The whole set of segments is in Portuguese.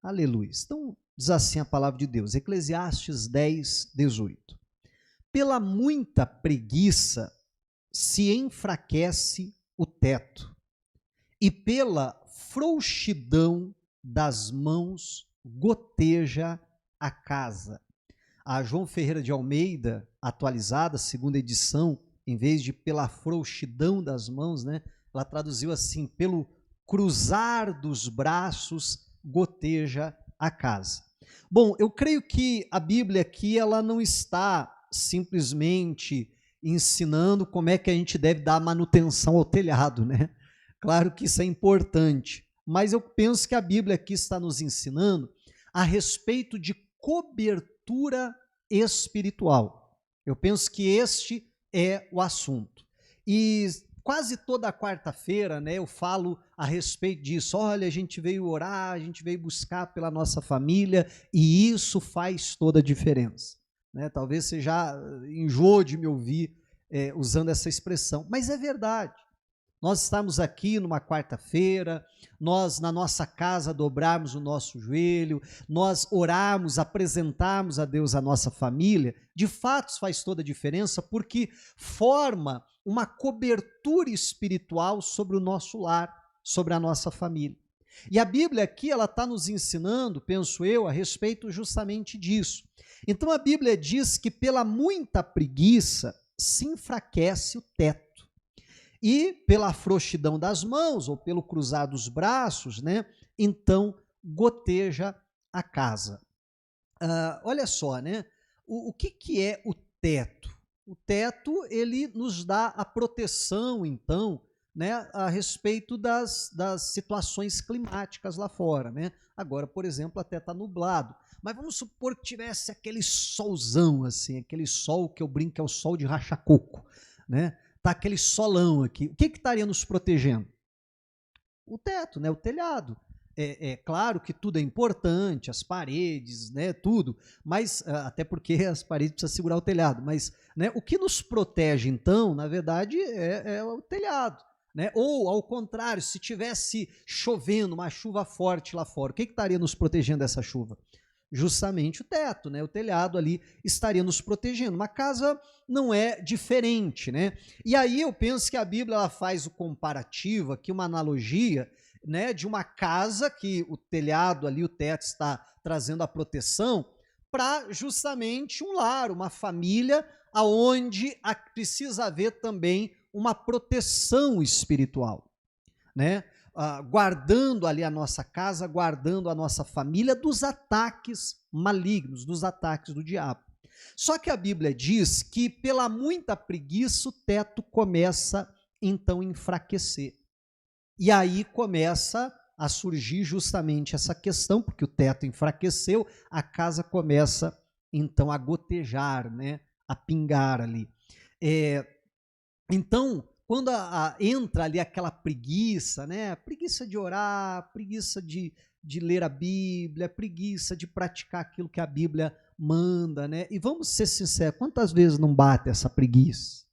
Aleluia. Então, diz assim a palavra de Deus, Eclesiastes 10, 18. Pela muita preguiça se enfraquece o teto, e pela frouxidão das mãos goteja a casa. A João Ferreira de Almeida, atualizada, segunda edição, em vez de pela frouxidão das mãos, né, ela traduziu assim, pelo cruzar dos braços goteja a casa. Bom, eu creio que a Bíblia aqui, ela não está simplesmente ensinando como é que a gente deve dar manutenção ao telhado, né? Claro que isso é importante, mas eu penso que a Bíblia aqui está nos ensinando a respeito de cobertura espiritual. Eu penso que este é o assunto. E quase toda quarta-feira, né, eu falo a respeito disso. Olha, a gente veio orar, a gente veio buscar pela nossa família e isso faz toda a diferença. Né? Talvez você já enjoou de me ouvir usando essa expressão, mas é verdade. Nós estamos aqui numa quarta-feira, nós na nossa casa dobrarmos o nosso joelho, nós orarmos, apresentarmos a Deus a nossa família, de fato faz toda a diferença porque forma uma cobertura espiritual sobre o nosso lar, sobre a nossa família. E a Bíblia aqui, ela está nos ensinando, penso eu, a respeito justamente disso. Então a Bíblia diz que pela muita preguiça se enfraquece o teto. E pela frouxidão das mãos, ou pelo cruzar dos braços, né, então goteja a casa. Olha só, né, o que é o teto? O teto, ele nos dá a proteção, então, né, a respeito das situações climáticas lá fora. Né? Agora, por exemplo, até está nublado. Mas vamos supor que tivesse aquele solzão, assim, aquele sol que eu brinco que é o sol de racha-coco, né? Está aquele solão aqui. O que estaria nos protegendo? O teto, né? O telhado. É claro que tudo é importante, as paredes, né? Tudo, mas até porque as paredes precisam segurar o telhado. Mas né, o que nos protege, então, na verdade, é o telhado. Né? Ou, ao contrário, se tivesse chovendo, uma chuva forte lá fora, o que estaria nos protegendo dessa chuva? Justamente o teto, né? O telhado ali estaria nos protegendo. Uma casa não é diferente, né? E aí eu penso que a Bíblia ela faz o comparativo aqui, uma analogia, né, de uma casa que o telhado ali, o teto está trazendo a proteção para justamente um lar, uma família aonde precisa haver também uma proteção espiritual, né? Guardando ali a nossa casa, guardando a nossa família dos ataques malignos, dos ataques do diabo. Só que a Bíblia diz que pela muita preguiça o teto começa então a enfraquecer. E aí começa a surgir justamente essa questão, porque o teto enfraqueceu, a casa começa então a gotejar, né? A pingar ali. Então, quando entra ali aquela preguiça, né? Preguiça de orar, preguiça de ler a Bíblia, preguiça de praticar aquilo que a Bíblia manda, né? E vamos ser sinceros, quantas vezes não bate essa preguiça?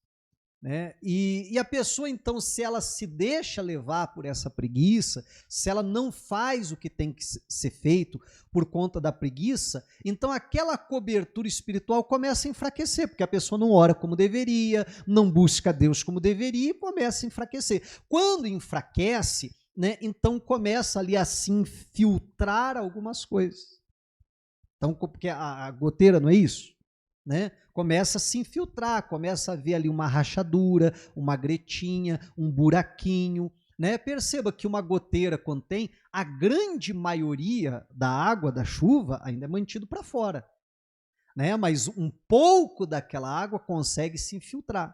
Né? E a pessoa, então, se ela se deixa levar por essa preguiça, se ela não faz o que tem que ser feito por conta da preguiça, então aquela cobertura espiritual começa a enfraquecer, porque a pessoa não ora como deveria, não busca Deus como deveria e começa a enfraquecer. Quando enfraquece, né, então começa ali a se infiltrar algumas coisas. Então, porque a goteira não é isso? Né? Começa a se infiltrar, começa a ver ali uma rachadura, uma gretinha, um buraquinho, né? Perceba que uma goteira contém a grande maioria da água da chuva ainda é mantido para fora, né? Mas um pouco daquela água consegue se infiltrar,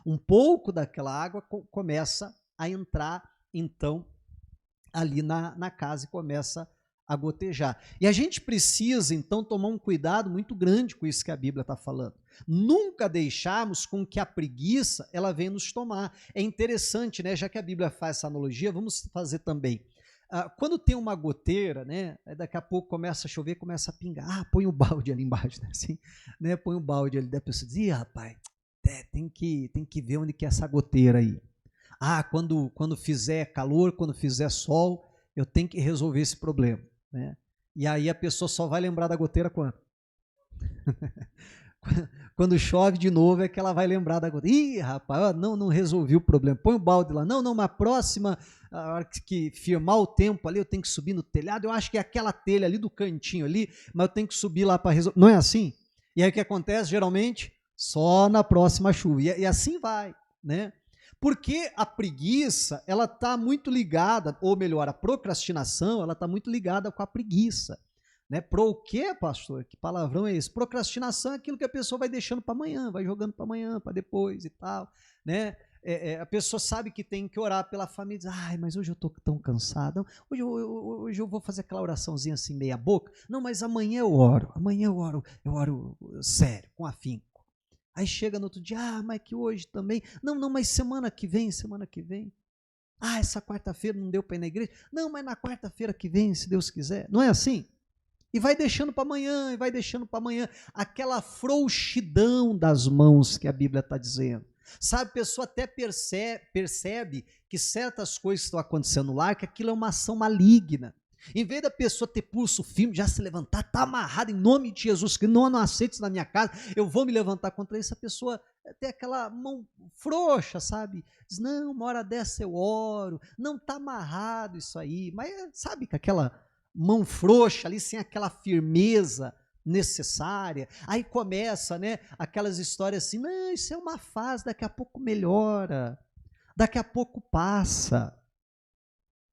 um pouco daquela água começa a entrar então ali na casa e começa a gotejar. E a gente precisa, então, tomar um cuidado muito grande com isso que a Bíblia está falando. Nunca deixarmos com que a preguiça ela venha nos tomar. É interessante, né? Já que a Bíblia faz essa analogia, vamos fazer também. Quando tem uma goteira, né? Daqui a pouco começa a chover, começa a pingar. Põe o balde ali embaixo, né? Assim, né? Põe o balde ali. Da pessoa diz, rapaz, tem que ver onde que é essa goteira aí. Quando fizer calor, quando fizer sol, eu tenho que resolver esse problema. Né? E aí a pessoa só vai lembrar da goteira quando? Quando chove de novo é que ela vai lembrar da goteira. Ih, rapaz, não resolvi o problema. Põe o balde lá. Não, mas a próxima, a hora que firmar o tempo ali, eu tenho que subir no telhado. Eu acho que é aquela telha ali do cantinho ali, mas eu tenho que subir lá para resolver. Não é assim? E aí o que acontece geralmente? Só na próxima chuva. E assim vai, né? Porque a preguiça, ela está muito ligada, ou melhor, a procrastinação, ela está muito ligada com a preguiça. Né? Pro quê, pastor? Que palavrão é esse? Procrastinação é aquilo que a pessoa vai deixando para amanhã, vai jogando para amanhã, para depois e tal. Né? A pessoa sabe que tem que orar pela família, diz, ai, mas hoje eu estou tão cansado, hoje eu vou fazer aquela oraçãozinha assim, meia boca. Não, mas amanhã eu oro sério, com afinco. Aí chega no outro dia, mas que hoje também. Não, mas semana que vem. Ah, essa quarta-feira não deu para ir na igreja. Não, mas na quarta-feira que vem, se Deus quiser. Não é assim? E vai deixando para amanhã, aquela frouxidão das mãos que a Bíblia está dizendo. Sabe, a pessoa até percebe que certas coisas estão acontecendo lá, que aquilo é uma ação maligna. Em vez da pessoa ter pulso firme, já se levantar, está amarrado em nome de Jesus, que não aceito isso na minha casa, eu vou me levantar contra isso, a pessoa tem aquela mão frouxa, sabe? Diz, não, uma hora dessa eu oro, não está amarrado isso aí, mas sabe que aquela mão frouxa ali, sem aquela firmeza necessária, aí começa, né, aquelas histórias assim, não, isso é uma fase, daqui a pouco melhora, daqui a pouco passa.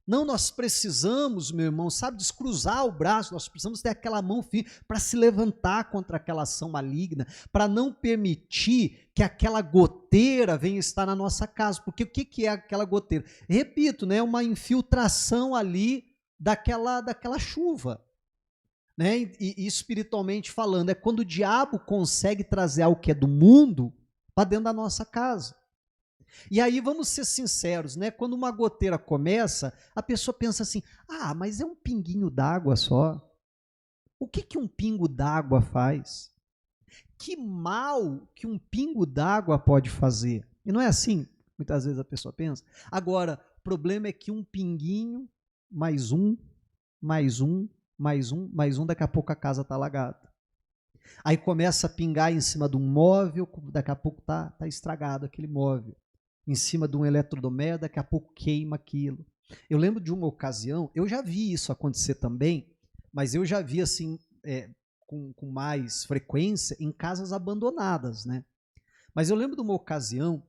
Não, nós precisamos, meu irmão, sabe, descruzar o braço, nós precisamos ter aquela mão firme para se levantar contra aquela ação maligna, para não permitir que aquela goteira venha estar na nossa casa, porque o que é aquela goteira? Repito, né, uma infiltração ali daquela chuva, né, e espiritualmente falando, é quando o diabo consegue trazer algo que é do mundo para dentro da nossa casa. E aí vamos ser sinceros, né? Quando uma goteira começa, a pessoa pensa assim: ah, mas é um pinguinho d'água só. O que um pingo d'água faz? Que mal que um pingo d'água pode fazer? E não é assim, muitas vezes a pessoa pensa. Agora, o problema é que um pinguinho, mais um, daqui a pouco a casa está alagada. Aí começa a pingar em cima de um móvel, daqui a pouco tá estragado aquele móvel. Em cima de um eletrodoméstico, daqui a pouco queima aquilo. Eu lembro de uma ocasião, eu já vi isso acontecer também, mas eu já vi assim, com mais frequência em casas abandonadas, né? Mas eu lembro de uma ocasião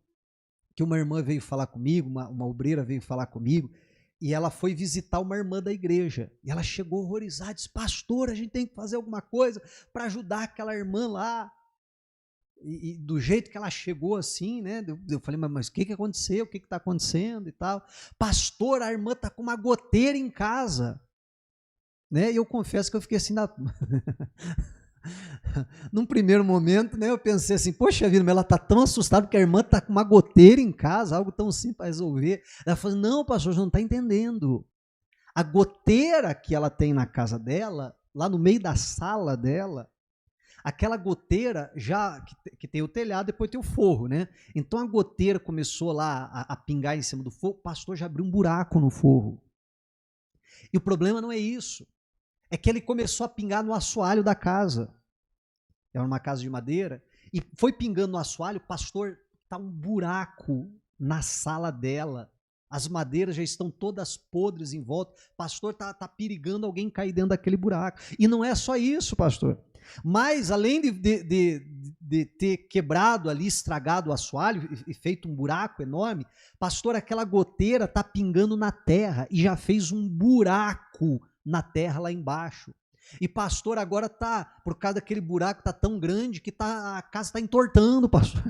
que uma irmã veio falar comigo, uma obreira veio falar comigo, e ela foi visitar uma irmã da igreja. E ela chegou horrorizada, disse, pastor, a gente tem que fazer alguma coisa para ajudar aquela irmã lá. E do jeito que ela chegou assim, né? Eu falei, mas o que aconteceu? O que está acontecendo e tal? Pastor, a irmã está com uma goteira em casa. Né? E eu confesso que eu fiquei assim, num primeiro momento, né? Eu pensei assim, poxa vida, mas ela está tão assustada porque a irmã está com uma goteira em casa, algo tão simples para resolver. Ela falou, não, pastor, você não está entendendo. A goteira que ela tem na casa dela, lá no meio da sala dela, aquela goteira já que tem o telhado, depois tem o forro, né? Então a goteira começou lá a pingar em cima do forro, o pastor já abriu um buraco no forro. E o problema não é isso, é que ele começou a pingar no assoalho da casa. Era uma casa de madeira, e foi pingando no assoalho, pastor, tá um buraco na sala dela. As madeiras já estão todas podres em volta. Pastor, tá perigando alguém cair dentro daquele buraco. E não é só isso, pastor. Mas, além de ter quebrado ali, estragado o assoalho e feito um buraco enorme, pastor, aquela goteira está pingando na terra e já fez um buraco na terra lá embaixo. E pastor, agora tá, por causa daquele buraco, está tão grande que a casa está entortando, pastor.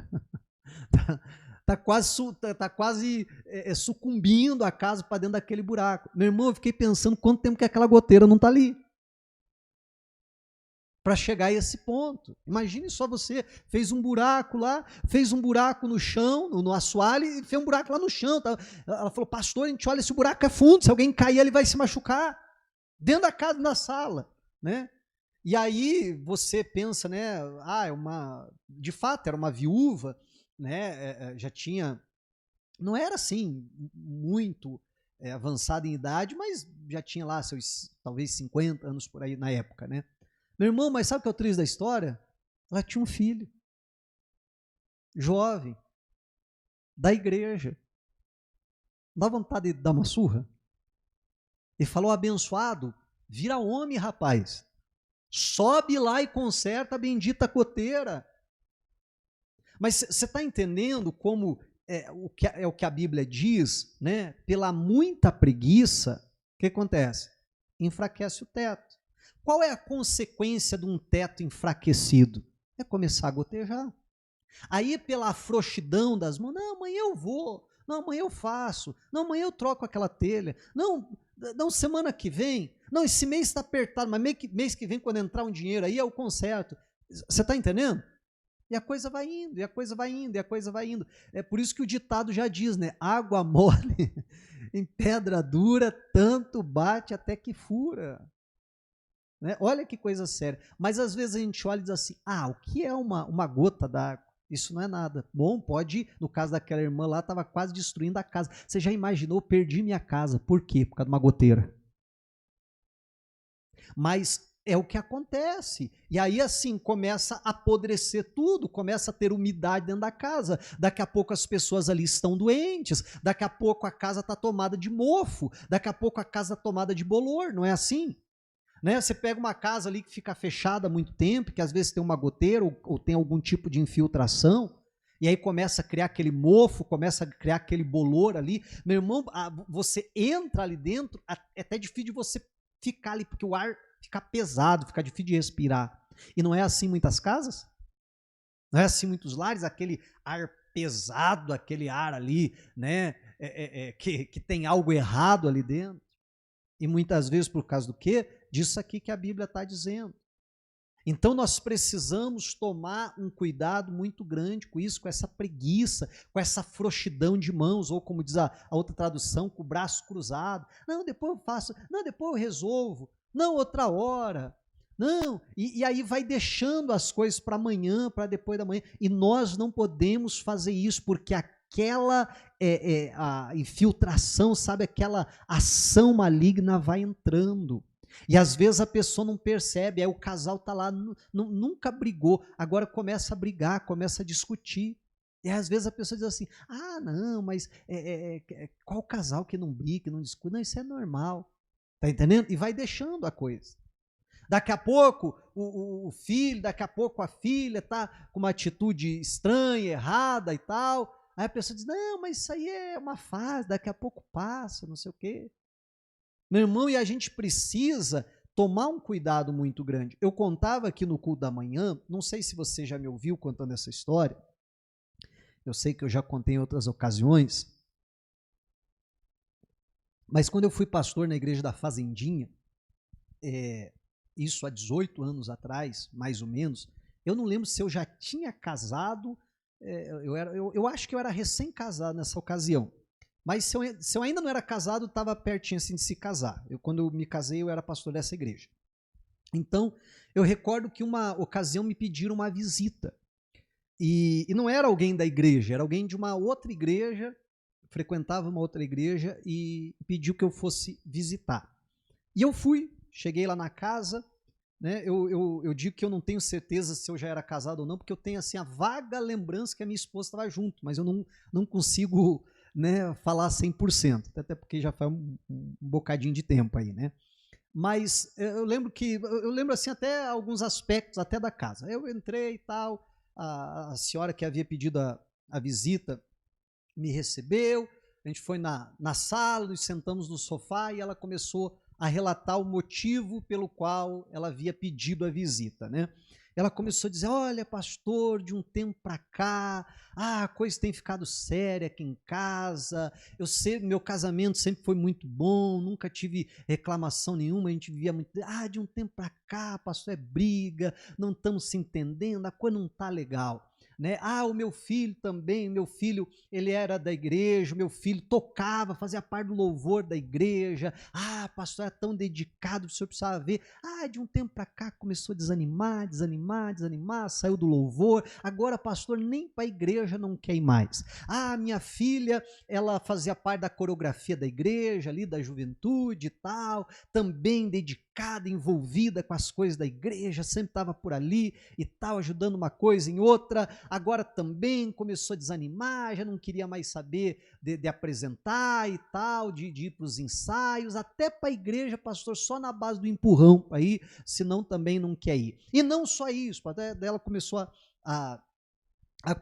Está quase sucumbindo a casa para dentro daquele buraco. Meu irmão, eu fiquei pensando quanto tempo que aquela goteira não está ali. Para chegar a esse ponto. Imagine só você, fez um buraco lá, fez um buraco no chão, no assoalho, e fez um buraco lá no chão. Tá? Ela falou, pastor, a gente olha, esse buraco é fundo, se alguém cair, ele vai se machucar. Dentro da casa, na sala. Né? E aí você pensa, né? De fato, era uma viúva, né? Já tinha, não era assim muito avançada em idade, mas já tinha lá seus talvez 50 anos por aí na época, né? Meu irmão, mas sabe o que é o triste da história? Ela tinha um filho, jovem, da igreja. Não dá vontade de dar uma surra? Ele falou, abençoado, vira homem, rapaz. Sobe lá e conserta a bendita coteira. Mas você está entendendo como o que a Bíblia diz, né? Pela muita preguiça, o que acontece? Enfraquece o teto. Qual é a consequência de um teto enfraquecido? É começar a gotejar. Aí, pela frouxidão das mãos, não, amanhã eu vou, não, amanhã eu faço, não, amanhã eu troco aquela telha, não, semana que vem, não, esse mês está apertado, mas mês que vem, quando entrar um dinheiro aí, é o conserto. Você está entendendo? E a coisa vai indo, e a coisa vai indo, e a coisa vai indo. É por isso que o ditado já diz, né? Água mole em pedra dura, tanto bate até que fura. Né? Olha que coisa séria. Mas às vezes a gente olha e diz assim, o que é uma gota d'água? Isso não é nada. Bom, pode ir. No caso daquela irmã lá, estava quase destruindo a casa. Você já imaginou, perdi minha casa. Por quê? Por causa de uma goteira. Mas é o que acontece. E aí, assim, começa a apodrecer tudo, começa a ter umidade dentro da casa. Daqui a pouco as pessoas ali estão doentes, daqui a pouco a casa está tomada de mofo, daqui a pouco a casa está tomada de bolor, não é assim? Né? Você pega uma casa ali que fica fechada há muito tempo, que às vezes tem uma goteira ou tem algum tipo de infiltração, e aí começa a criar aquele mofo, começa a criar aquele bolor ali. Meu irmão, você entra ali dentro, é até difícil de você ficar ali, porque o ar fica pesado, fica difícil de respirar. E não é assim muitas casas? Não é assim muitos lares? Aquele ar pesado, aquele ar ali, né, que tem algo errado ali dentro. E muitas vezes por causa do quê? Disso aqui que a Bíblia está dizendo. Então nós precisamos tomar um cuidado muito grande com isso, com essa preguiça, com essa frouxidão de mãos, ou como diz a outra tradução, com o braço cruzado. Não, depois eu faço, não, depois eu resolvo, não, outra hora, não, e aí vai deixando as coisas para amanhã, para depois da manhã, e nós não podemos fazer isso, porque aquela a infiltração, sabe, aquela ação maligna vai entrando. E às vezes a pessoa não percebe, aí o casal está lá, nunca brigou, agora começa a brigar, começa a discutir. E às vezes a pessoa diz assim, não, mas qual casal que não briga, que não discute? Não, isso é normal. Está entendendo? E vai deixando a coisa. Daqui a pouco o filho, daqui a pouco a filha está com uma atitude estranha, errada e tal. Aí a pessoa diz, não, mas isso aí é uma fase, daqui a pouco passa, não sei o quê. Meu irmão, e a gente precisa tomar um cuidado muito grande. Eu contava aqui no culto da manhã, não sei se você já me ouviu contando essa história, eu sei que eu já contei em outras ocasiões, mas quando eu fui pastor na igreja da Fazendinha, isso há 18 anos atrás, mais ou menos, eu não lembro se eu já tinha casado, eu acho que eu era recém-casado nessa ocasião. Mas se eu ainda não era casado, estava pertinho assim de se casar. Quando eu me casei, eu era pastor dessa igreja. Então, eu recordo que uma ocasião me pediram uma visita. E não era alguém da igreja, era alguém de uma outra igreja, frequentava uma outra igreja e pediu que eu fosse visitar. E eu fui, cheguei lá na casa, né? Eu digo que eu não tenho certeza se eu já era casado ou não, porque eu tenho assim a vaga lembrança que a minha esposa estava junto, mas eu não consigo, né, falar 100%, até porque já faz um bocadinho de tempo aí, né? Mas eu lembro assim até alguns aspectos até da casa. Eu entrei e tal, a senhora que havia pedido a visita me recebeu, a gente foi na sala, nos sentamos no sofá e ela começou a relatar o motivo pelo qual ela havia pedido a visita, né? Ela começou a dizer, olha, pastor, de um tempo para cá, a coisa tem ficado séria aqui em casa, eu sei, meu casamento sempre foi muito bom, nunca tive reclamação nenhuma, a gente vivia muito, de um tempo para cá, pastor, é briga, não estamos se entendendo, a coisa não está legal. né? Ah, o meu filho também, meu filho, ele era da igreja, o meu filho tocava, fazia parte do louvor da igreja. Ah, pastor, era tão dedicado, o senhor precisava ver. Ah, de um tempo para cá começou a desanimar, saiu do louvor. Agora, pastor, nem para a igreja não quer ir mais. Ah, minha filha, ela fazia parte da coreografia da igreja, ali da juventude e tal, também dedicada, envolvida com as coisas da igreja, sempre estava por ali e tal, ajudando uma coisa em outra. Agora também começou a desanimar, já não queria mais saber de apresentar e tal, de ir para os ensaios, até para a igreja, pastor, só na base do empurrão para ir, senão também não quer ir. E não só isso, até ela começou a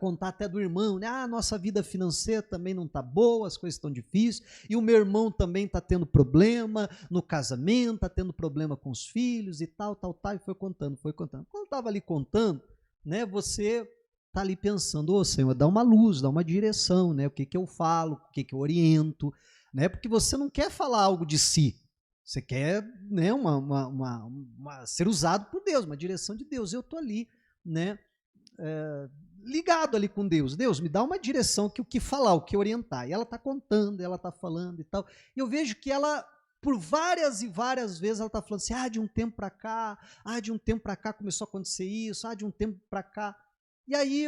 contar até do irmão, né? Ah, nossa vida financeira também não está boa, as coisas estão difíceis, e o meu irmão também está tendo problema no casamento, está tendo problema com os filhos e tal, e foi contando. Quando estava ali contando, né, você está ali pensando, ô Senhor, dá uma luz, dá uma direção, né? O que eu falo, o que eu oriento, né? Porque você não quer falar algo de si, você quer, né, ser usado por Deus, uma direção de Deus. Eu estou ali, né, ligado ali com Deus. Deus, me dá uma direção, o que falar, o que orientar. E ela está contando, ela está falando e tal. E eu vejo que ela, por várias e várias vezes, ela está falando assim, de um tempo para cá começou a acontecer isso, de um tempo para cá. E aí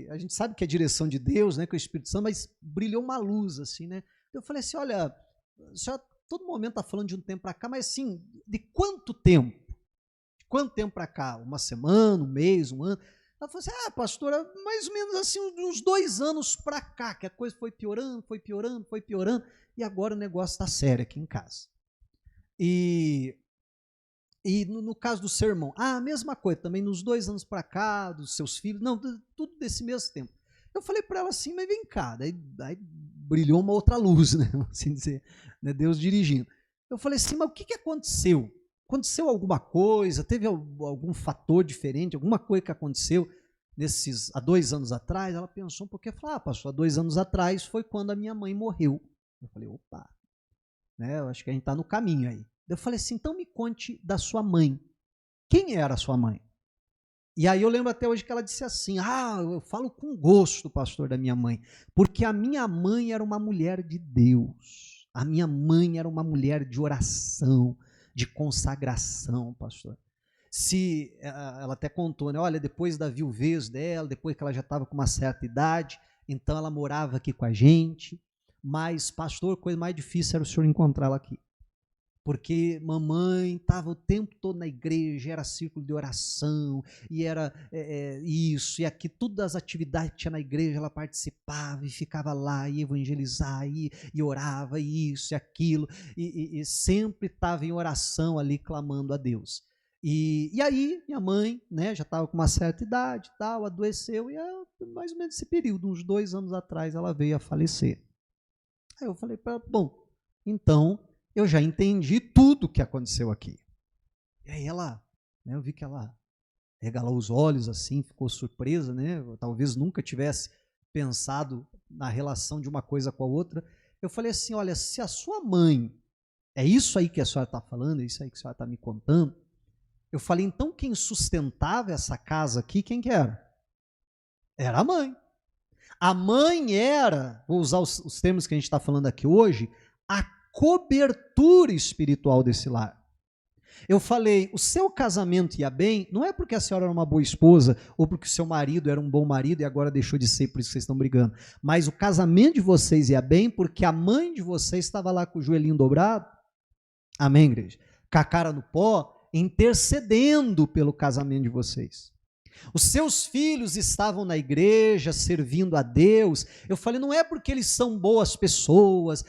a gente sabe que é a direção de Deus, né, que é o Espírito Santo, mas brilhou uma luz assim, né? Eu falei assim, olha, a senhora todo momento está falando de um tempo para cá, mas assim, de quanto tempo? De quanto tempo para cá? Uma semana, um mês, um ano? Ela falou assim, pastora, mais ou menos assim, uns 2 anos para cá, que a coisa foi piorando, e agora o negócio está sério aqui em casa. E no caso do seu irmão, a mesma coisa, também nos 2 anos para cá, dos seus filhos, não, tudo desse mesmo tempo. Eu falei para ela assim, mas vem cá, daí brilhou uma outra luz, né, assim dizer, né, Deus dirigindo. Eu falei assim, mas o que aconteceu? Aconteceu alguma coisa? Teve algum fator diferente? Alguma coisa que aconteceu há 2 anos atrás? Ela pensou um pouquinho e falou, pastor, há 2 anos atrás foi quando a minha mãe morreu. Eu falei, opa, né, eu acho que a gente está no caminho aí. Eu falei assim, então me conte da sua mãe. Quem era a sua mãe? E aí eu lembro até hoje que ela disse assim, eu falo com gosto, pastor, da minha mãe, porque a minha mãe era uma mulher de Deus. A minha mãe era uma mulher de oração, de consagração, pastor. Ela até contou, né? Olha, depois da viuvez dela, depois que ela já estava com uma certa idade, então ela morava aqui com a gente, mas, pastor, coisa mais difícil era o senhor encontrá-la aqui. Porque mamãe estava o tempo todo na igreja, era círculo de oração, e era isso, e aqui, todas as atividades que tinha na igreja, ela participava, e ficava lá, e evangelizar, e orava, e isso, e aquilo, e sempre estava em oração ali, clamando a Deus. E aí, minha mãe, né, já estava com uma certa idade, tal, adoeceu, e mais ou menos esse período, uns 2 anos atrás, ela veio a falecer. Aí eu falei para ela, bom, então eu já entendi tudo o que aconteceu aqui. E aí ela, né, eu vi que ela regalou os olhos assim, ficou surpresa, né? Talvez nunca tivesse pensado na relação de uma coisa com a outra. Eu falei assim, olha, se a sua mãe, é isso aí que a senhora está falando, é isso aí que a senhora está me contando, eu falei, então quem sustentava essa casa aqui, quem que era? Era a mãe. A mãe era, vou usar os termos que a gente está falando aqui hoje, a cobertura espiritual desse lar. Eu falei, o seu casamento ia bem, não é porque a senhora era uma boa esposa, ou porque o seu marido era um bom marido e agora deixou de ser, por isso que vocês estão brigando, mas o casamento de vocês ia bem porque a mãe de vocês estava lá com o joelhinho dobrado, amém, igreja? Com a cara no pó, intercedendo pelo casamento de vocês. Os seus filhos estavam na igreja, servindo a Deus. Eu falei, não é porque eles são boas pessoas,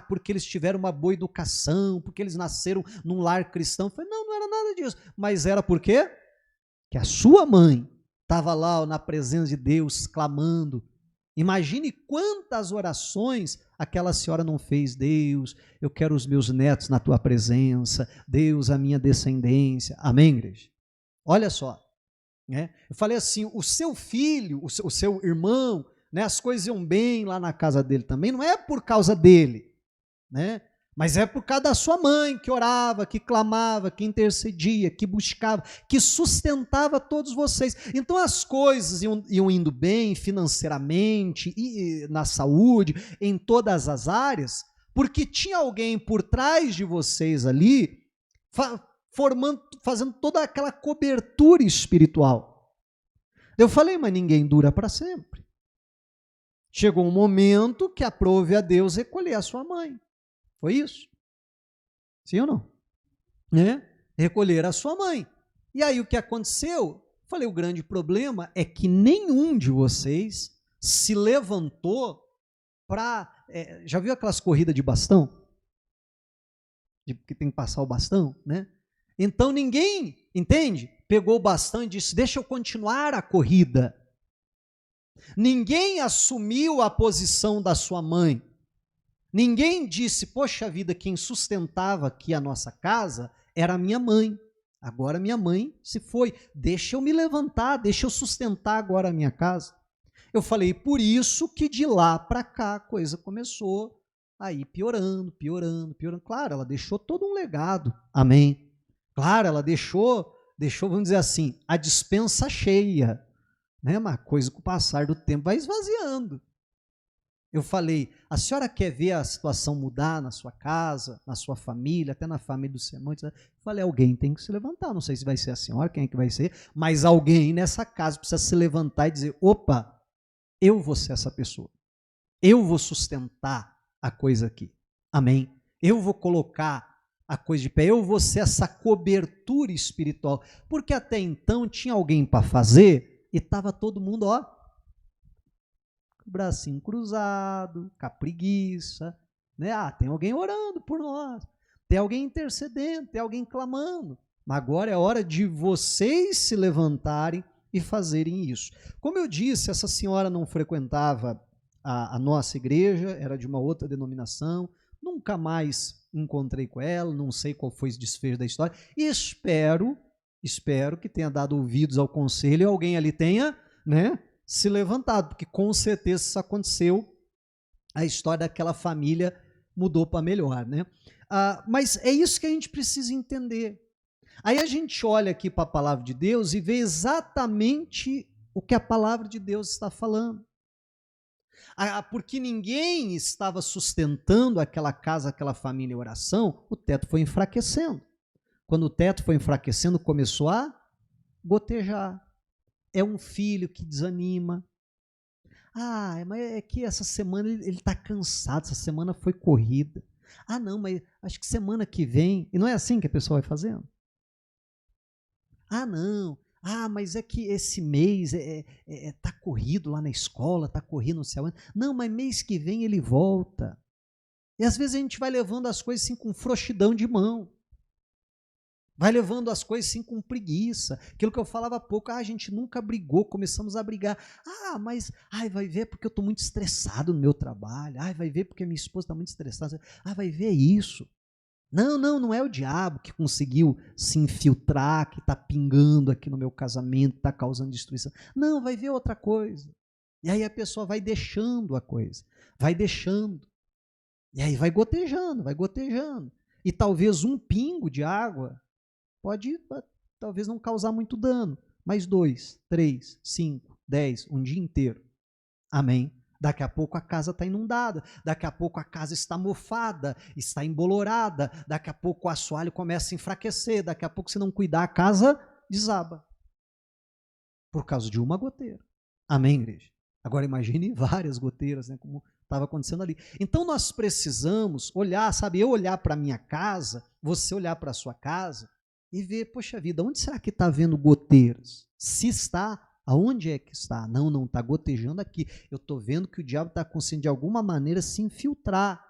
porque eles tiveram uma boa educação, porque eles nasceram num lar cristão. Eu falei, não era nada disso. Mas era por quê? Que a sua mãe estava lá na presença de Deus, clamando. Imagine quantas orações aquela senhora não fez. Deus, eu quero os meus netos na tua presença. Deus, a minha descendência. Amém, igreja? Olha só. Eu falei assim, o seu filho, o seu irmão, né, as coisas iam bem lá na casa dele também, não é por causa dele, né, Mas é por causa da sua mãe que orava, que clamava, que intercedia, que buscava, que sustentava todos vocês. Então as coisas iam indo bem financeiramente, e na saúde, em todas as áreas, porque tinha alguém por trás de vocês ali, fazendo toda aquela cobertura espiritual. Eu falei, mas ninguém dura para sempre. Chegou um momento que aprove a Deus recolher a sua mãe. Foi isso? Sim ou não? Né? Recolher a sua mãe. E aí o que aconteceu? Falei, o grande problema é que nenhum de vocês se levantou para... já viu aquelas corridas de bastão? Que tem que passar o bastão, né? Então ninguém, entende? Pegou o bastão e disse, deixa eu continuar a corrida. Ninguém assumiu a posição da sua mãe. Ninguém disse, poxa vida, quem sustentava aqui a nossa casa era a minha mãe. Agora minha mãe se foi. Deixa eu me levantar, deixa eu sustentar agora a minha casa. Eu falei, por isso que de lá para cá a coisa começou a ir piorando. Claro, ela deixou todo um legado. Amém. Claro, ela deixou, vamos dizer assim, a despensa cheia. Né? Uma coisa com o passar do tempo vai esvaziando. Eu falei, a senhora quer ver a situação mudar na sua casa, na sua família, até na família do seu irmão? Eu falei, alguém tem que se levantar, não sei se vai ser a senhora, quem é que vai ser, mas alguém nessa casa precisa se levantar e dizer, opa, eu vou ser essa pessoa, eu vou sustentar a coisa aqui, amém? Eu vou colocar a coisa de pé, eu vou ser essa cobertura espiritual, porque até então tinha alguém para fazer e estava todo mundo, ó, bracinho cruzado, com a preguiça, né? Ah, tem alguém orando por nós, tem alguém intercedendo, tem alguém clamando, mas agora é hora de vocês se levantarem e fazerem isso. Como eu disse, essa senhora não frequentava a nossa igreja, era de uma outra denominação, nunca mais encontrei com ela, não sei qual foi o desfecho da história, e espero que tenha dado ouvidos ao conselho e alguém ali tenha, né, se levantado, porque com certeza isso aconteceu, a história daquela família mudou para melhor, né? Mas é isso que a gente precisa entender. Aí a gente olha aqui para a palavra de Deus e vê exatamente o que a palavra de Deus está falando. Porque ninguém estava sustentando aquela casa, aquela família em oração, o teto foi enfraquecendo. Quando o teto foi enfraquecendo, começou a gotejar. É um filho que desanima. Mas é que essa semana ele está cansado, essa semana foi corrida. Não, mas acho que semana que vem... E não é assim que a pessoa vai fazendo? Não. Mas é que esse mês está corrido lá na escola, está corrido no céu. Não, mas mês que vem ele volta. E às vezes a gente vai levando as coisas assim com frouxidão de mão. Vai levando as coisas assim com preguiça. Aquilo que eu falava há pouco, a gente nunca brigou, começamos a brigar. Mas vai ver porque eu estou muito estressado no meu trabalho. Vai ver porque minha esposa está muito estressada. Vai ver isso. Não é o diabo que conseguiu se infiltrar, que está pingando aqui no meu casamento, está causando destruição. Não, vai ver outra coisa. E aí a pessoa vai deixando a coisa, vai deixando. E aí vai gotejando. E talvez um pingo de água pode, talvez não causar muito dano, mas 2, 3, 5, 10, um dia inteiro. Amém? Daqui a pouco a casa está inundada, daqui a pouco a casa está mofada, está embolorada, daqui a pouco o assoalho começa a enfraquecer, daqui a pouco, se não cuidar, a casa desaba. Por causa de uma goteira. Amém, igreja? Agora imagine várias goteiras, né, como estava acontecendo ali. Então nós precisamos olhar, sabe, eu olhar para a minha casa, você olhar para a sua casa, e ver, poxa vida, onde será que está havendo goteiras? Se está, aonde é que está? Não está gotejando aqui. Eu estou vendo que o diabo está conseguindo de alguma maneira se infiltrar,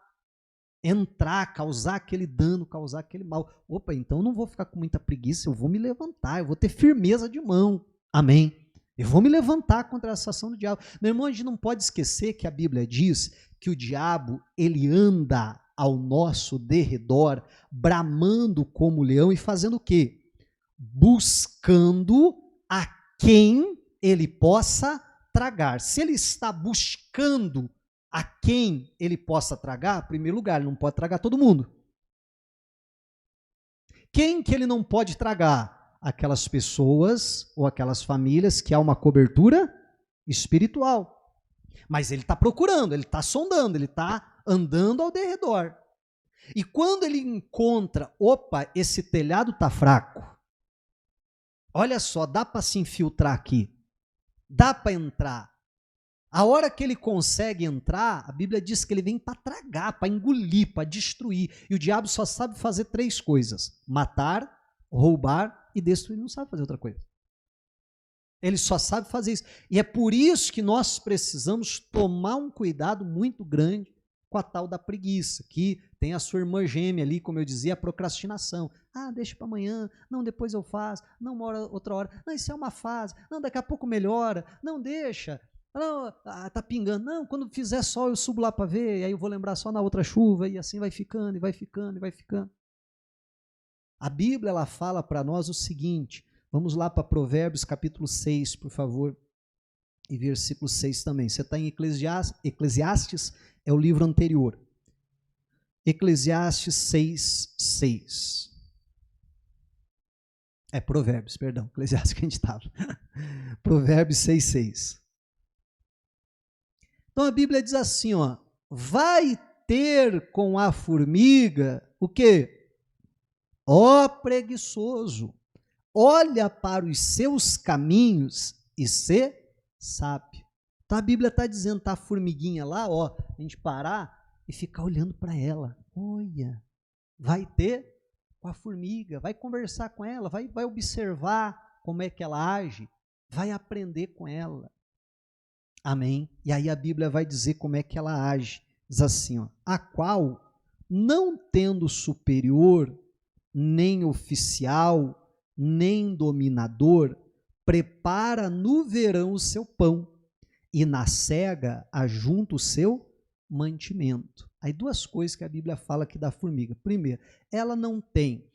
entrar, causar aquele dano, causar aquele mal. Opa, então eu não vou ficar com muita preguiça, eu vou me levantar, eu vou ter firmeza de mão. Amém? Eu vou me levantar contra essa ação do diabo. Meu irmão, a gente não pode esquecer que a Bíblia diz que o diabo, ele anda ao nosso derredor, bramando como leão e fazendo o quê? Buscando a quem ele possa tragar. Se ele está buscando a quem ele possa tragar, em primeiro lugar, ele não pode tragar todo mundo. Quem que ele não pode tragar? Aquelas pessoas ou aquelas famílias que há uma cobertura espiritual. Mas ele está procurando, ele está sondando, ele está andando ao derredor. E quando ele encontra, opa, esse telhado está fraco. Olha só, dá para se infiltrar aqui. Dá para entrar. A hora que ele consegue entrar, a Bíblia diz que ele vem para tragar, para engolir, para destruir. E o diabo só sabe fazer 3 coisas: matar, roubar e destruir. Ele não sabe fazer outra coisa. Ele só sabe fazer isso. E é por isso que nós precisamos tomar um cuidado muito grande com a tal da preguiça, que tem a sua irmã gêmea ali, como eu dizia, a procrastinação. Ah, deixa para amanhã, não, depois eu faço, não, uma hora, outra hora, não, isso é uma fase, não, daqui a pouco melhora, não, deixa, não, tá pingando, não, quando fizer sol eu subo lá para ver, e aí eu vou lembrar só na outra chuva, e assim vai ficando, e vai ficando, e vai ficando. A Bíblia, ela fala para nós o seguinte, vamos lá para Provérbios capítulo 6, por favor, e versículo 6 também. Você está em Eclesiastes, é o livro anterior. Eclesiastes 6, 6. É Provérbios, perdão, Eclesiastes que a gente estava. Provérbios 6, 6. Então a Bíblia diz assim, ó, vai ter com a formiga o quê? Ó preguiçoso, olha para os seus caminhos e sê sábio. Então a Bíblia está dizendo, tá a formiguinha lá, ó, a gente parar e ficar olhando para ela. Olha, vai ter com a formiga, vai conversar com ela, vai observar como é que ela age, vai aprender com ela. Amém? E aí a Bíblia vai dizer como é que ela age. Diz assim, ó, a qual, não tendo superior, nem oficial, nem dominador, prepara no verão o seu pão, e na cega ajunta o seu mantimento. Aí 2 coisas que a Bíblia fala aqui da formiga. Primeiro, ela não tem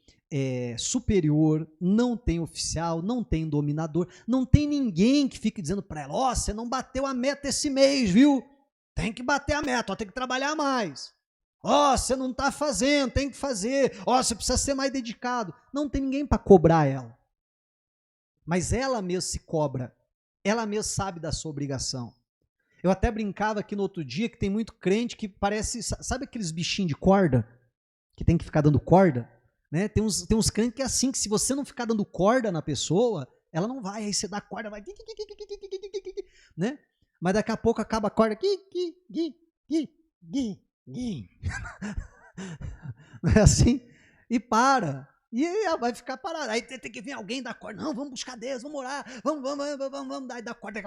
superior, não tem oficial, não tem dominador, não tem ninguém que fique dizendo para ela, ó, você não bateu a meta esse mês, viu? Tem que bater a meta, ó, tem que trabalhar mais. Ó, você não está fazendo, tem que fazer. Ó, você precisa ser mais dedicado. Não tem ninguém para cobrar ela. Mas ela mesma se cobra. Ela mesma sabe da sua obrigação. Eu até brincava aqui no outro dia que tem muito crente que parece, sabe aqueles bichinhos de corda? Que tem que ficar dando corda? Né? Tem uns crentes que é assim, que se você não ficar dando corda na pessoa, ela não vai, aí você dá corda, vai... Né? Mas daqui a pouco acaba a corda... Não é assim? E para. E aí vai ficar parado. Aí tem que vir alguém dar corda. Não, vamos buscar Deus, vamos orar. Vamos dar corda.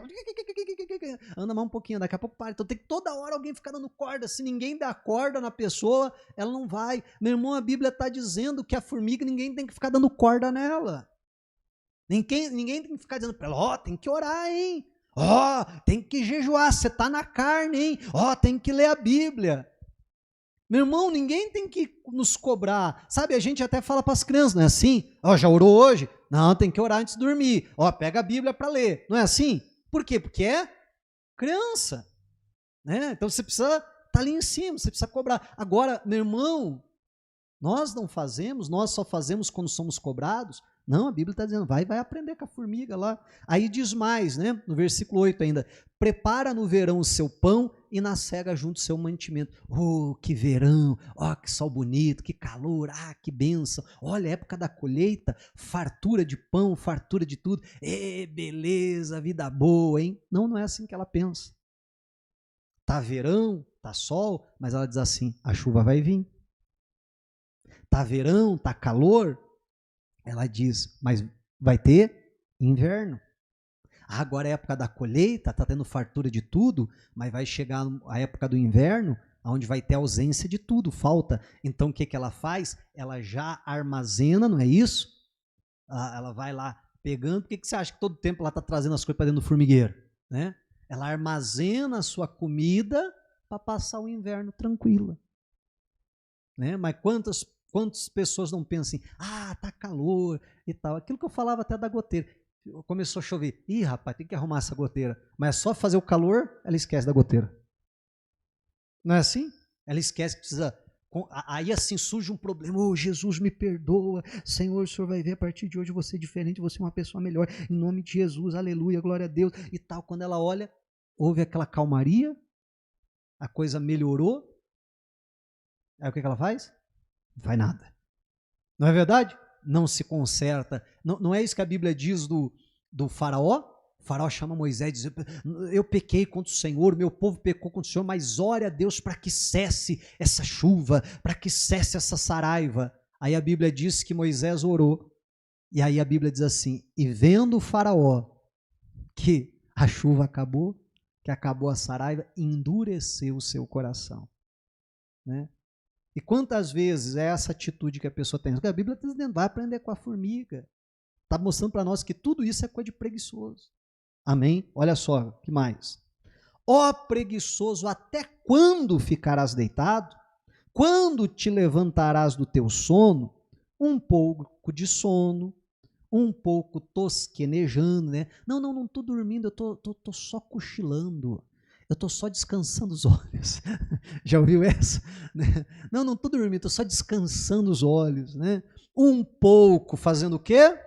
Anda mais um pouquinho, daqui a pouco para. Então tem que toda hora alguém ficar dando corda. Se ninguém dá corda na pessoa, ela não vai. Meu irmão, a Bíblia está dizendo que a formiga, ninguém tem que ficar dando corda nela. Ninguém tem que ficar dizendo para ela, ó, tem que orar, hein? Ó, tem que jejuar, você está na carne, hein? Ó, tem que ler a Bíblia. Meu irmão, ninguém tem que nos cobrar. Sabe, a gente até fala para as crianças, não é assim? Ó, já orou hoje? Não, tem que orar antes de dormir. Ó, pega a Bíblia para ler. Não é assim? Por quê? Porque é criança. Né? Então você precisa estar ali em cima, você precisa cobrar. Agora, meu irmão, nós não fazemos, nós só fazemos quando somos cobrados. Não, a Bíblia está dizendo, vai aprender com a formiga lá. Aí diz mais, né? No versículo 8 ainda, prepara no verão o seu pão e na cega junto o seu mantimento. Oh, que verão, oh, que sol bonito, que calor, ah, que bênção. Olha, época da colheita, fartura de pão, fartura de tudo. Beleza, vida boa, hein? Não é assim que ela pensa. Tá verão, tá sol, mas ela diz assim, a chuva vai vir. Tá verão, tá calor, ela diz, mas vai ter inverno. Agora é a época da colheita, está tendo fartura de tudo, mas vai chegar a época do inverno, onde vai ter ausência de tudo, falta. Então o que ela faz? Ela já armazena, não é isso? Ela vai lá pegando, por que você acha que todo tempo ela está trazendo as coisas para dentro do formigueiro? Né? Ela armazena a sua comida para passar o inverno tranquila. Né? Mas quantas pessoas não pensam assim, tá calor e tal. Aquilo que eu falava até da goteira. Começou a chover. Ih, rapaz, tem que arrumar essa goteira. Mas é só fazer o calor, ela esquece da goteira. Não é assim? Ela esquece que precisa Aí assim surge um problema, oh, Jesus me perdoa, Senhor, o Senhor vai ver a partir de hoje você diferente, você é uma pessoa melhor, em nome de Jesus, aleluia, glória a Deus, e tal. Quando ela olha, houve aquela calmaria, a coisa melhorou, aí o que ela faz? Não faz nada. Não é verdade? Não se conserta. Não é isso que a Bíblia diz do faraó? O faraó chama Moisés e diz, eu pequei contra o Senhor, meu povo pecou contra o Senhor, mas ore a Deus para que cesse essa chuva, para que cesse essa saraiva. Aí a Bíblia diz que Moisés orou, e aí a Bíblia diz assim, e vendo o faraó que a chuva acabou, que acabou a saraiva, endureceu o seu coração. Né? E quantas vezes é essa atitude que a pessoa tem? Porque a Bíblia está dizendo, vai aprender com a formiga. Está mostrando para nós que tudo isso é coisa de preguiçoso. Amém? Olha só, que mais? Ó preguiçoso, até quando ficarás deitado? Quando te levantarás do teu sono? Um pouco de sono, um pouco tosquenejando, né? Não estou dormindo, eu tô só cochilando. Eu estou só descansando os olhos. Já ouviu essa? Não estou dormindo, estou só descansando os olhos. Né? Um pouco fazendo o quê?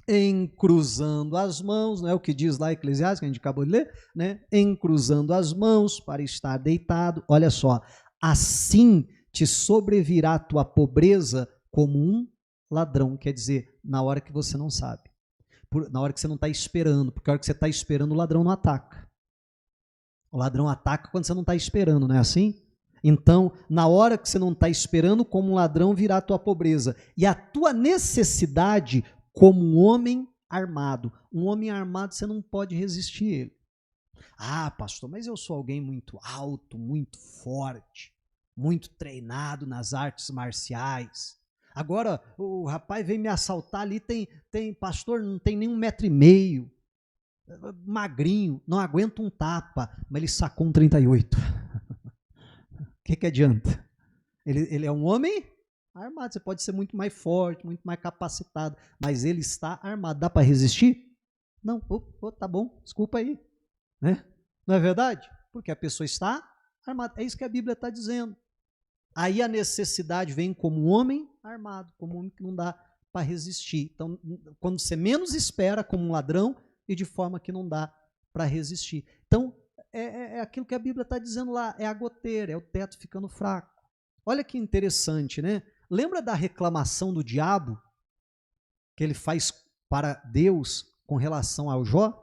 Encruzando as mãos, não é o que diz lá Eclesiastes, que a gente acabou de ler? Né? Encruzando as mãos para estar deitado. Olha só, assim te sobrevirá a tua pobreza como um ladrão. Quer dizer, na hora que você não sabe. Na hora que você não está esperando, porque na hora que você está esperando, o ladrão não ataca. O ladrão ataca quando você não está esperando, não é assim? Então, na hora que você não está esperando, como um ladrão virá a tua pobreza. E a tua necessidade como um homem armado. Um homem armado, você não pode resistir ele. Ah, pastor, mas eu sou alguém muito alto, muito forte, muito treinado nas artes marciais. Agora, o rapaz veio me assaltar ali, pastor, não tem nem 1,5 m. Magrinho, não aguenta um tapa, mas ele sacou um 38. O que adianta? Ele é um homem armado, você pode ser muito mais forte, muito mais capacitado, mas ele está armado. Dá para resistir? Não, tá bom, desculpa aí. Né? Não é verdade? Porque a pessoa está armada. É isso que a Bíblia está dizendo. Aí a necessidade vem como um homem armado, como um homem que não dá para resistir. Então, quando você menos espera, como um ladrão, e de forma que não dá para resistir. Então, é aquilo que a Bíblia está dizendo lá, é a goteira, é o teto ficando fraco. Olha que interessante, né? Lembra da reclamação do diabo que ele faz para Deus com relação ao Jó?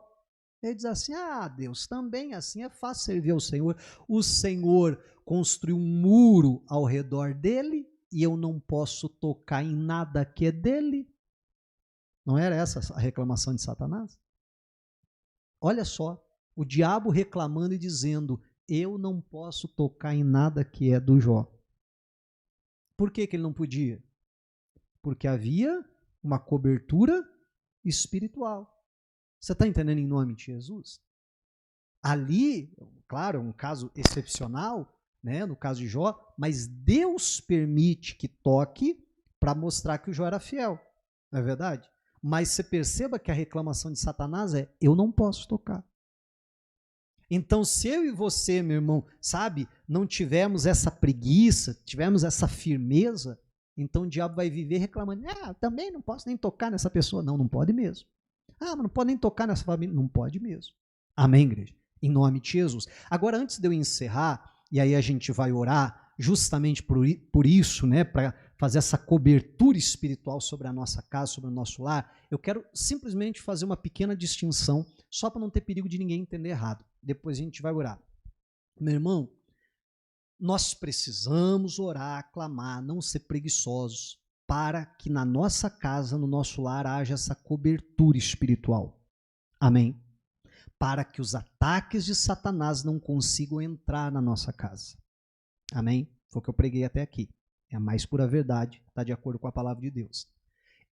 Ele diz assim, Deus, também assim é fácil servir ao Senhor. O Senhor construiu um muro ao redor dele e eu não posso tocar em nada que é dele. Não era essa a reclamação de Satanás? Olha só, o diabo reclamando e dizendo, eu não posso tocar em nada que é do Jó. Por que ele não podia? Porque havia uma cobertura espiritual. Você está entendendo em nome de Jesus? Ali, claro, um caso excepcional, né, no caso de Jó, mas Deus permite que toque para mostrar que o Jó era fiel. Não é verdade? Mas você perceba que a reclamação de Satanás é, eu não posso tocar. Então, se eu e você, meu irmão, sabe, não tivermos essa preguiça, tivermos essa firmeza, então o diabo vai viver reclamando, também não posso nem tocar nessa pessoa. Não pode mesmo. Mas não pode nem tocar nessa família. Não pode mesmo. Amém, igreja? Em nome de Jesus. Agora, antes de eu encerrar, e aí a gente vai orar justamente por isso, né, para fazer essa cobertura espiritual sobre a nossa casa, sobre o nosso lar, eu quero simplesmente fazer uma pequena distinção, só para não ter perigo de ninguém entender errado. Depois a gente vai orar. Meu irmão, nós precisamos orar, clamar, não ser preguiçosos, para que na nossa casa, no nosso lar, haja essa cobertura espiritual. Amém? Para que os ataques de Satanás não consigam entrar na nossa casa. Amém? Foi o que eu preguei até aqui. É a mais pura verdade, está de acordo com a palavra de Deus.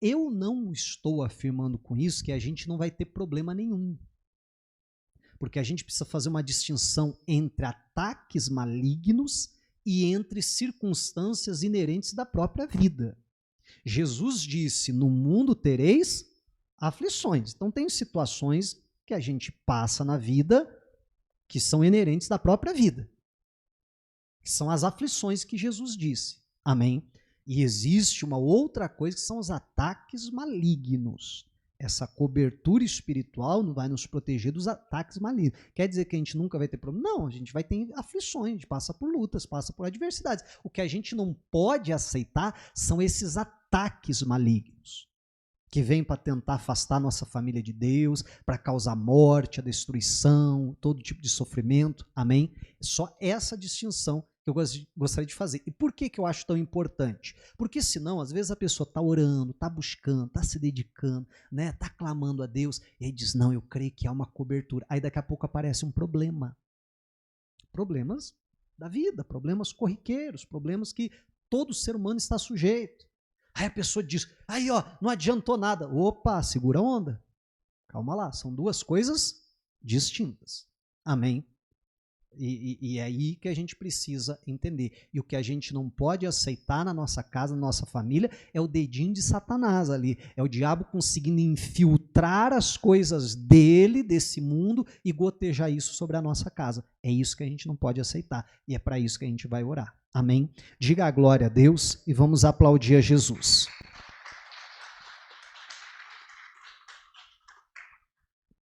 Eu não estou afirmando com isso que a gente não vai ter problema nenhum. Porque a gente precisa fazer uma distinção entre ataques malignos e entre circunstâncias inerentes da própria vida. Jesus disse, no mundo tereis aflições. Então tem situações que a gente passa na vida que são inerentes da própria vida. que são as aflições que Jesus disse. Amém? E existe uma outra coisa que são os ataques malignos. Essa cobertura espiritual não vai nos proteger dos ataques malignos. Quer dizer que a gente nunca vai ter problema? Não, a gente vai ter aflições, a gente passa por lutas, passa por adversidades. O que a gente não pode aceitar são esses ataques malignos, que vêm para tentar afastar nossa família de Deus, para causar morte, a destruição, todo tipo de sofrimento. Amém? Só essa distinção que eu gostaria de fazer. E por que eu acho tão importante? Porque senão, às vezes a pessoa está orando, está buscando, está se dedicando, né, está clamando a Deus, e aí diz, não, eu creio que há uma cobertura. Aí daqui a pouco aparece um problema. Problemas da vida, problemas corriqueiros, problemas que todo ser humano está sujeito. Aí a pessoa diz, aí ó, não adiantou nada. Opa, segura a onda. Calma lá, são duas coisas distintas. Amém? E é aí que a gente precisa entender. E o que a gente não pode aceitar na nossa casa, na nossa família, é o dedinho de Satanás ali. É o diabo conseguindo infiltrar as coisas dele, desse mundo, e gotejar isso sobre a nossa casa. É isso que a gente não pode aceitar. E é para isso que a gente vai orar. Amém? Diga a glória a Deus e vamos aplaudir a Jesus.